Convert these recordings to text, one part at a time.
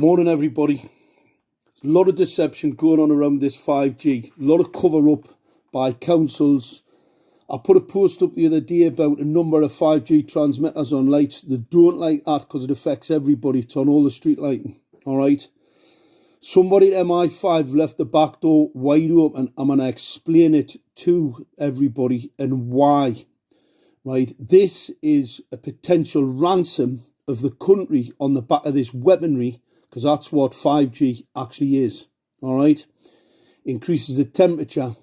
Morning, everybody. There's a lot of deception going on around this 5G. A lot of cover-up by councils. I put a post up the other day about a number of 5G transmitters on lights. They don't like that because it affects everybody. It's on all the street lighting. All right. Somebody at MI5 left the back door wide open. I'm going to explain it to everybody and why. Right. This is a potential ransom of the country on the back of this weaponry, because that's what 5G actually is. All right. Increases the temperature.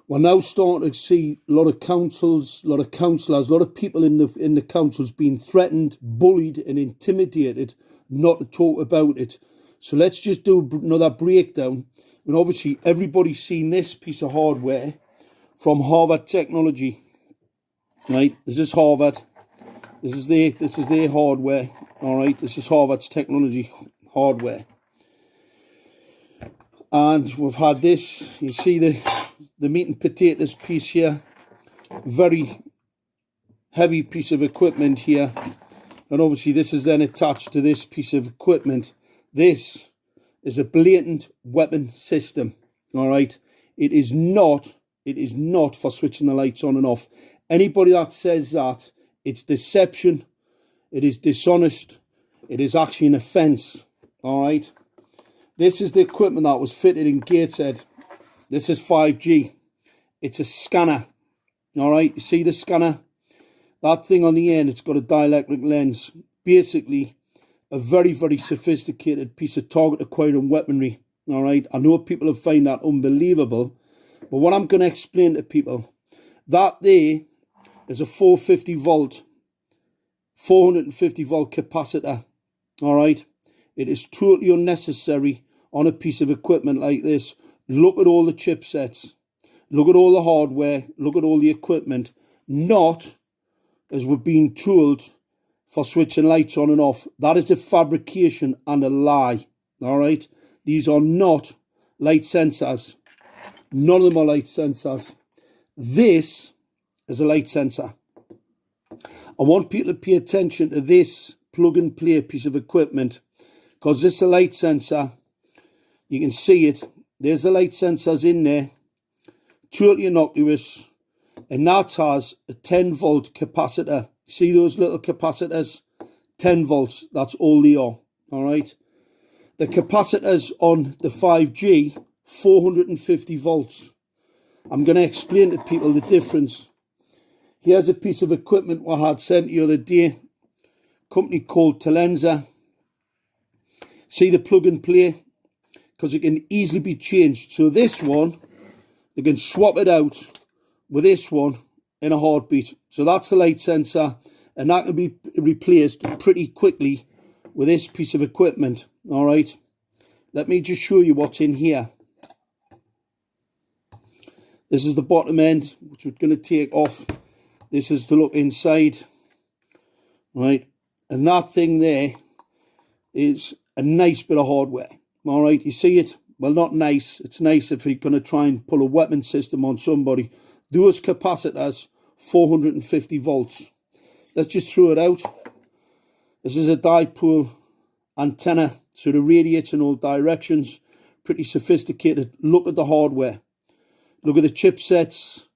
We're now starting to see a lot of councils, a lot of councillors, a lot of people in the councils being threatened, bullied and intimidated not to talk about it. So let's just do another breakdown. And obviously everybody's seen this piece of hardware from Harvard Technology. Right, this is Harvard. This is their hardware. All right, this is Harvard's technology hardware. And we've had this. You see the meat and potatoes piece here. Very heavy piece of equipment here. And obviously this is then attached to this piece of equipment. This is a blatant weapon system. All right, it is not for switching the lights on and off. Anybody that says that, it's deception, it is dishonest, it is actually an offence, all right? This is the equipment that was fitted in Gateshead. This is 5G. It's a scanner, all right? You see the scanner? That thing on the end, it's got a dielectric lens. Basically, a very, very sophisticated piece of target acquiring weaponry, all right? I know people have found that unbelievable, but what I'm going to explain to people, that there is a 450 volt capacitor, all right? It is totally unnecessary on a piece of equipment like this. Look at all the chipsets, look at all the hardware, look at all the equipment, not as we're being told for switching lights on and off. That is a fabrication and a lie, all right? These are not light sensors. None of them are light sensors. This is a light sensor. I want people to pay attention to this plug and play piece of equipment, because this is a light sensor. You can see it. There's the light sensors in there. Totally innocuous. And that has a 10 volt capacitor. See those little capacitors? 10 volts. That's all they are. All right. The capacitors on the 5G, 450 volts. I'm going to explain to people the difference. Here's a piece of equipment I had sent the other day. Company called Talenza. See the plug and play? Because it can easily be changed. So this one, they can swap it out with this one in a heartbeat. So that's the light sensor. And that can be replaced pretty quickly with this piece of equipment. All right. Let me just show you what's in here. This is the bottom end, which we're going to take off. This is to look inside, right? And that thing there is a nice bit of hardware, all right? You see it? Well, not nice. It's nice if you're going to try and pull a weapon system on somebody. Those capacitors, 450 volts. Let's just throw it out. This is a dipole antenna, so it radiates in all directions. Pretty sophisticated. Look at the hardware. Look at the chipsets.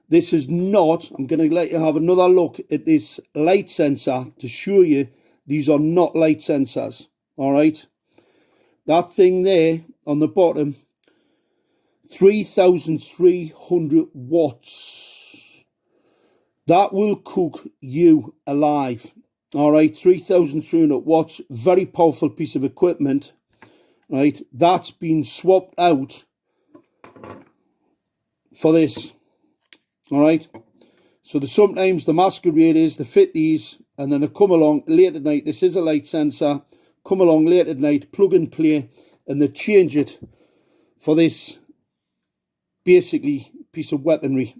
This is not, I'm going to let you have another look at this light sensor to show you these are not light sensors. All right. That thing there on the bottom, 3,300 watts. That will cook you alive. All right. 3,300 watts. Very powerful piece of equipment. Right. That's been swapped out for this. All right, so sometimes the masquerade is they fit these and then they come along late at night. This is a light sensor. Come along late at night, plug and play, and they change it for this basically piece of weaponry.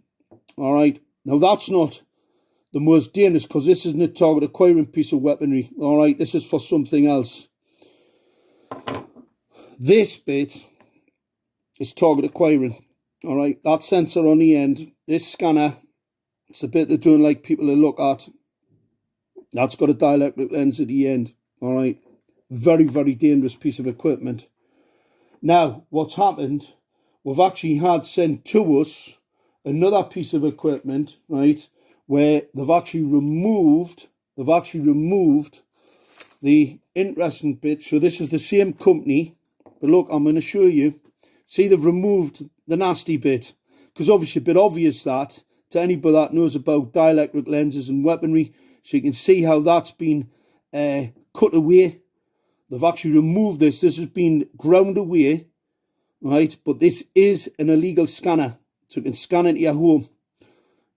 All right, now that's not the most dangerous, because this isn't a target acquiring piece of weaponry. All right, this is for something else. This bit is target acquiring. All right, that sensor on the end, this scanner, it's the bit they don't like people to look at. That's got a dielectric lens at the end. All right, Very, very dangerous piece of equipment. Now, what's happened, we've actually had sent to us another piece of equipment, right, where they've actually removed the interesting bit. So this is the same company, but look, I'm going to show you. See, they've removed the nasty bit, because obviously a bit obvious that to anybody that knows about dielectric lenses and weaponry. So you can see how that's been cut away. They've actually removed this. This has been ground away, right? But this is an illegal scanner, so you can scan into your home.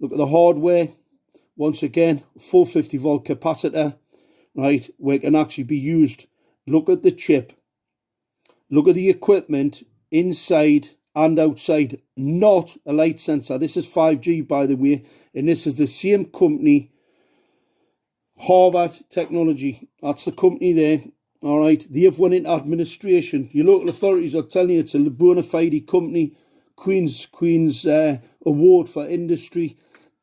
Look at the hardware. Once again, 450 volt capacitor, right, where it can actually be used. Look at the chip. Look at the equipment inside and outside. Not a light sensor. This is 5G, by the way, and this is the same company, Harvard Technology. That's the company there. All right, they have went into administration. Your local authorities are telling you it's a bona fide company, Queen's Award for Industry.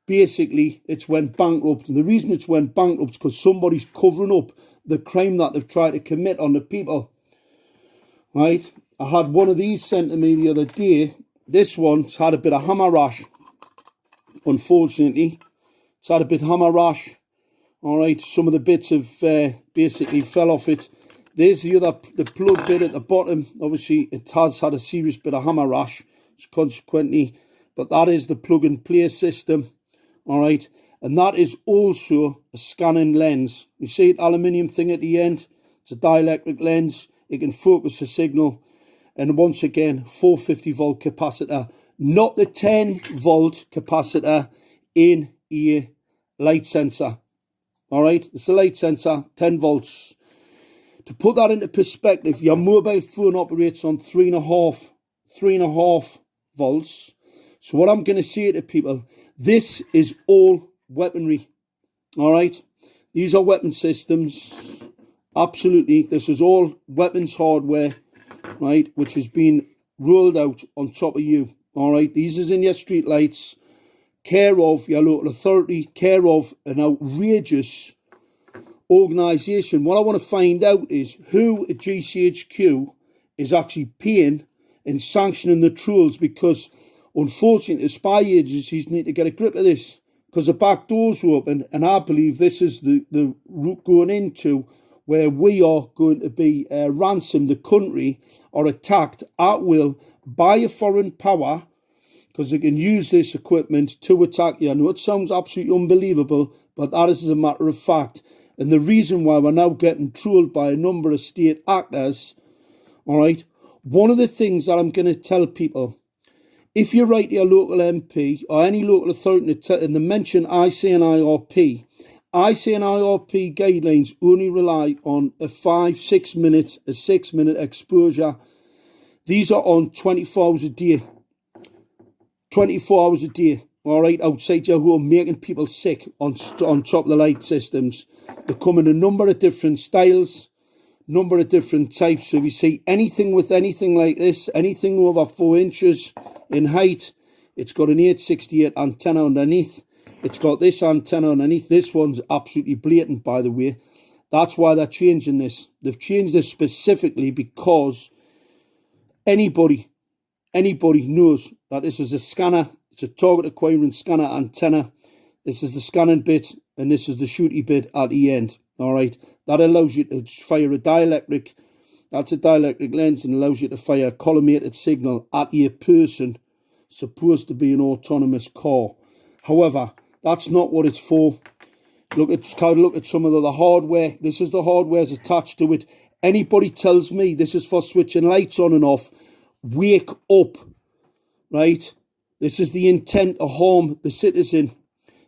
Basically, it's went bankrupt. And the reason it's went bankrupt is because somebody's covering up the crime that they've tried to commit on the people. Right? I had one of these sent to me the other day. This one's had a bit of hammer rash. Unfortunately, it's had a bit of hammer rash. All right, some of the bits have basically fell off it. There's the plug bit at the bottom. Obviously, it has had a serious bit of hammer rash, so consequently, but that is the plug and play system. All right, and that is also a scanning lens. You see an aluminium thing at the end? It's a dielectric lens. It can focus the signal. And once again, 450 volt capacitor, not the 10 volt capacitor in a light sensor. All right, it's a light sensor, 10 volts. To put that into perspective, your mobile phone operates on 3.5 volts. So what I'm going to say to people, this is all weaponry. All right, these are weapon systems. Absolutely, this is all weapons hardware, right, which has been rolled out on top of you. All right, these is in your street lights. Care of your local authority, care of an outrageous organisation. What I want to find out is who at GCHQ is actually paying and sanctioning the trolls, because unfortunately the spy agencies need to get a grip of this, because the back doors are open, and I believe this is the route going into where we are going to be ransomed, the country, or attacked at will by a foreign power, because they can use this equipment to attack you. I know it sounds absolutely unbelievable, but that is a matter of fact. And the reason why we're now getting trolled by a number of state actors, all right, one of the things that I'm going to tell people, if you write to your local MP or any local authority and they mention ICNIRP, ICNIRP guidelines only rely on a 6 minute exposure. These are on 24 hours a day. 24 hours a day, all right, outside your home, making people sick on top of the light systems. They come in a number of different styles, number of different types. So if you see anything with anything like this, anything over 4 inches in height, it's got an 868 antenna underneath. It's got this antenna underneath. This one's absolutely blatant, by the way. That's why they're changing this. They've changed this specifically because anybody knows that this is a scanner. It's a target acquiring scanner antenna. This is the scanning bit, and this is the shooty bit at the end. All right, that allows you to fire a dielectric. That's a dielectric lens, and allows you to fire a collimated signal at a person supposed to be an autonomous car. However, that's not what it's for. Look at some of the hardware. This is the hardware that's attached to it. Anybody tells me this is for switching lights on and off, wake up, right? This is the intent to harm the citizen.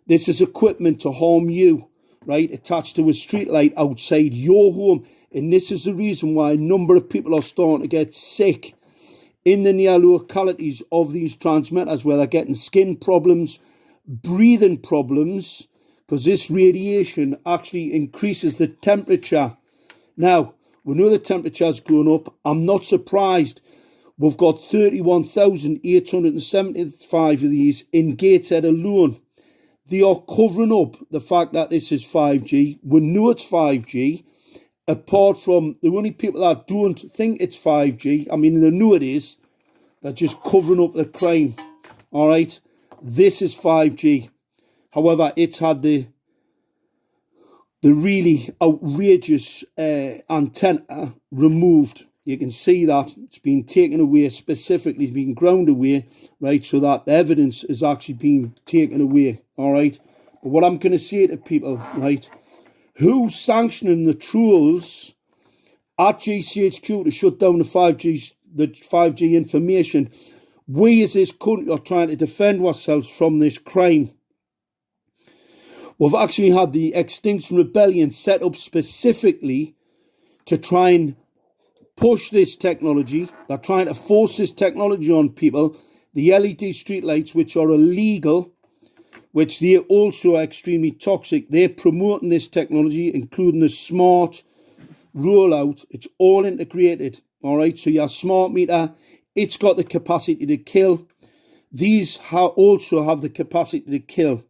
This is equipment to harm you, right? Attached to a street light outside your home. And this is the reason why a number of people are starting to get sick in the near localities of these transmitters, where they're getting skin problems, breathing problems, because this radiation actually increases the temperature. Now, we know the temperature's going up. I'm not surprised. We've got 31,875 of these in Gateshead alone. They are covering up the fact that this is 5G. We know it's 5G. apart from the only people that don't think it's 5G, I mean, they know it is, they're just covering up the crime. All right, this is 5G. However, it's had the really outrageous antenna removed. You can see that it's been taken away, specifically it's been ground away, right, so that the evidence is actually being taken away, all right? But what I'm going to say to people, right, who's sanctioning the trolls at GCHQ to shut down the 5G information? We as this country are trying to defend ourselves from this crime. We've actually had the Extinction Rebellion set up specifically to try and push this technology. They're trying to force this technology on people. The LED streetlights, which are illegal, which they also are extremely toxic. They're promoting this technology, including the smart rollout. It's all integrated, all right? So your smart meter, it's got the capacity to kill. These also have the capacity to kill.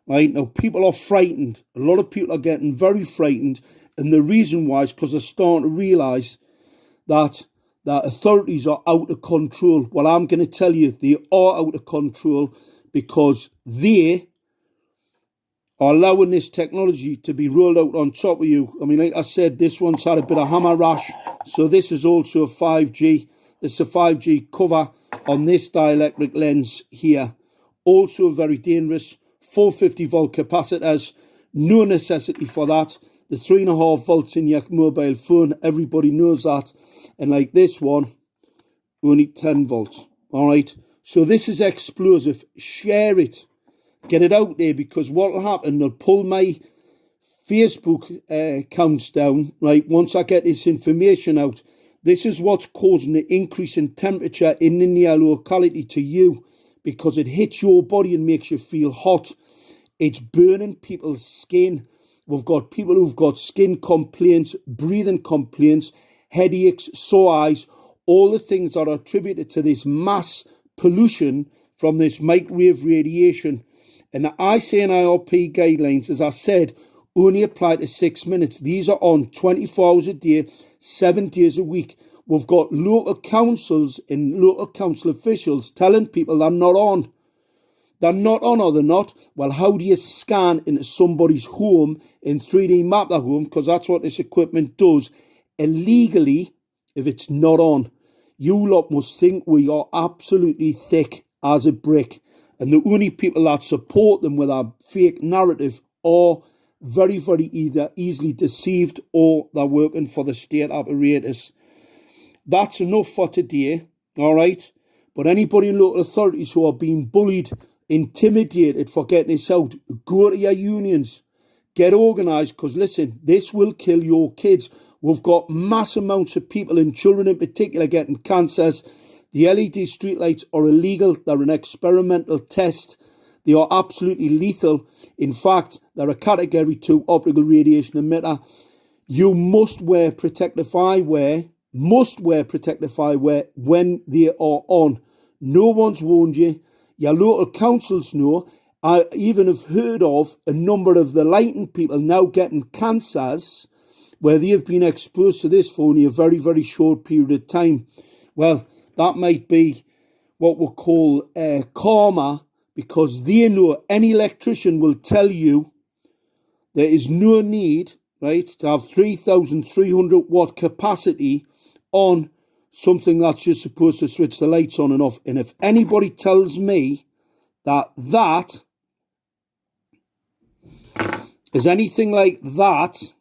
Right, now people are frightened. A lot of people are getting very frightened, and the reason why is because they're starting to realise that authorities are out of control. Well, I'm going to tell you, they are out of control because they are allowing this technology to be rolled out on top of you. I mean, like I said, this one's had a bit of hammer rash, so this is also a 5G. This is a 5G cover on this dielectric lens here. Also very dangerous. 450 volt capacitors, no necessity for that. The 3.5 volts in your mobile phone, everybody knows that. And like this one, only 10 volts. All right. So this is explosive. Share it. Get it out there, because what will happen, they'll pull my Facebook accounts down, right, once I get this information out. This is what's causing the increase in temperature in the near locality to you, because it hits your body and makes you feel hot. It's burning people's skin. We've got people who've got skin complaints, breathing complaints, headaches, sore eyes, all the things that are attributed to this mass pollution from this microwave radiation. And the ICNIRP guidelines, as I said, only apply to 6 minutes. These are on 24 hours a day, 7 days a week. We've got local councils and local council officials telling people they're not on. They're not on, or they're not. Well, how do you scan into somebody's home and 3D map their home? Because that's what this equipment does illegally if it's not on. You lot must think we are absolutely thick as a brick. And the only people that support them with a fake narrative are very, very either easily deceived or they're working for the state apparatus. That's enough for today, all right? But anybody in local authorities who are being bullied, intimidated for getting this out, go to your unions. Get organised, because listen, this will kill your kids. We've got mass amounts of people, and children in particular, getting cancers. The LED streetlights are illegal. They're an experimental test. They are absolutely lethal. In fact, they're a Category 2 optical radiation emitter. You must wear protective eyewear. When they are on. No one's warned you. Your local councils know. I even have heard of a number of the lighting people now getting cancers where they have been exposed to this for only a very, very short period of time. Well, that might be what we'll call karma, because they know, any electrician will tell you there is no need, right, to have 3,300 watt capacity on something that's just supposed to switch the lights on and off. And if anybody tells me that is anything like that,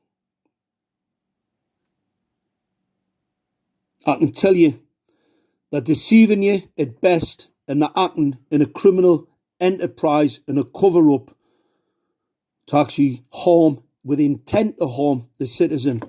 I can tell you they're deceiving you at best, and they're acting in a criminal enterprise and a cover-up to actually harm, with intent to harm, the citizen.